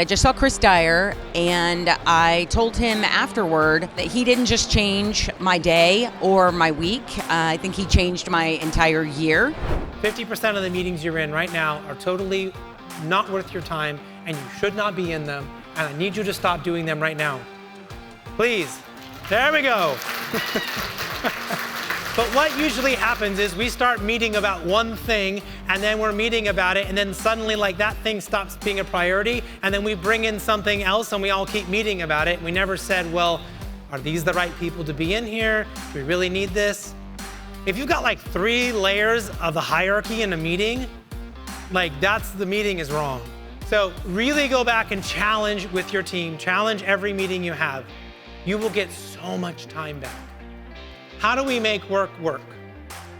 I just saw Chris Dyer, and I told him afterward that he didn't just change my day or my week. I think he changed my entire year. 50% of the meetings you're in right now are totally not worth your time, and you should not be in them, and I need you to stop doing them right now. Please. There we go. But what usually happens is we start meeting about one thing, and then we're meeting about it, and then suddenly that thing stops being a priority, and then we bring in something else and we all keep meeting about it. We never said, well, are these the right people to be in here? Do we really need this? If you've got 3 layers of the hierarchy in a meeting, the meeting is wrong. So really go back and challenge with your team, challenge every meeting you have. You will get so much time back. How do we make work work?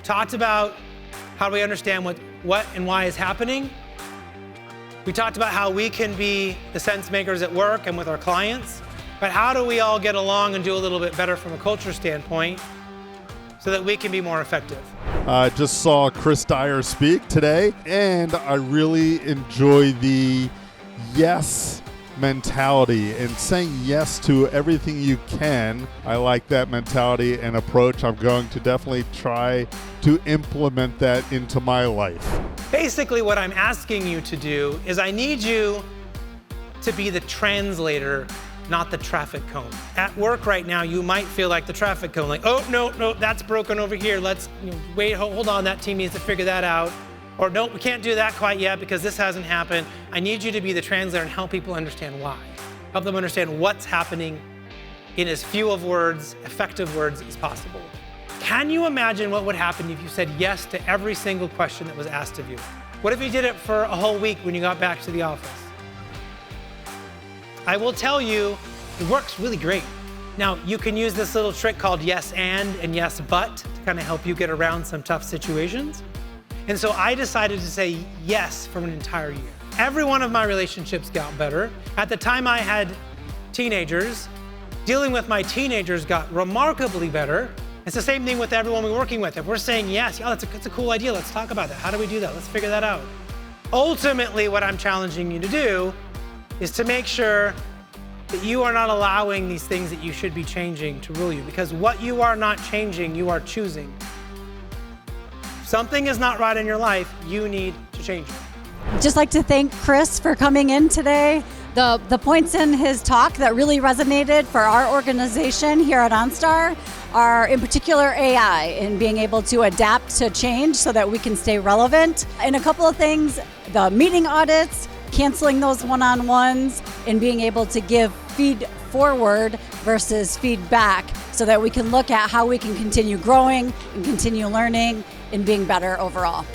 Talked about how do we understand what and why is happening. We talked about how we can be the sense makers at work and with our clients, but how do we all get along and do a little bit better from a culture standpoint so that we can be more effective? I just saw Chris Dyer speak today, and I really enjoy the yes mentality and saying yes to everything you can. I like that mentality and approach. I'm going to definitely try to implement that into my life. Basically, what I'm asking you to do is I need you to be the translator, not the traffic cone. At work right now, you might feel like the traffic cone, oh, no, that's broken over here. Let's wait, hold on, that team needs to figure that out. Or no, we can't do that quite yet because this hasn't happened. I need you to be the translator and help people understand why. Help them understand what's happening in as few of words, effective words as possible. Can you imagine what would happen if you said yes to every single question that was asked of you? What if you did it for a whole week when you got back to the office? I will tell you, it works really great. Now, you can use this little trick called yes and yes but to kind of help you get around some tough situations. And so I decided to say yes for an entire year. Every one of my relationships got better. At the time I had teenagers, dealing with my teenagers got remarkably better. It's the same thing with everyone we're working with. If we're saying yes, that's a cool idea, let's talk about that. How do we do that? Let's figure that out. Ultimately, what I'm challenging you to do is to make sure that you are not allowing these things that you should be changing to rule you, because what you are not changing, you are choosing. Something is not right in your life, you need to change it. I'd just like to thank Chris for coming in today. The points in his talk that really resonated for our organization here at OnStar are in particular AI and being able to adapt to change so that we can stay relevant. And a couple of things, the meeting audits, canceling those one-on-ones, and being able to give feed forward versus feedback so that we can look at how we can continue growing and continue learning and being better overall.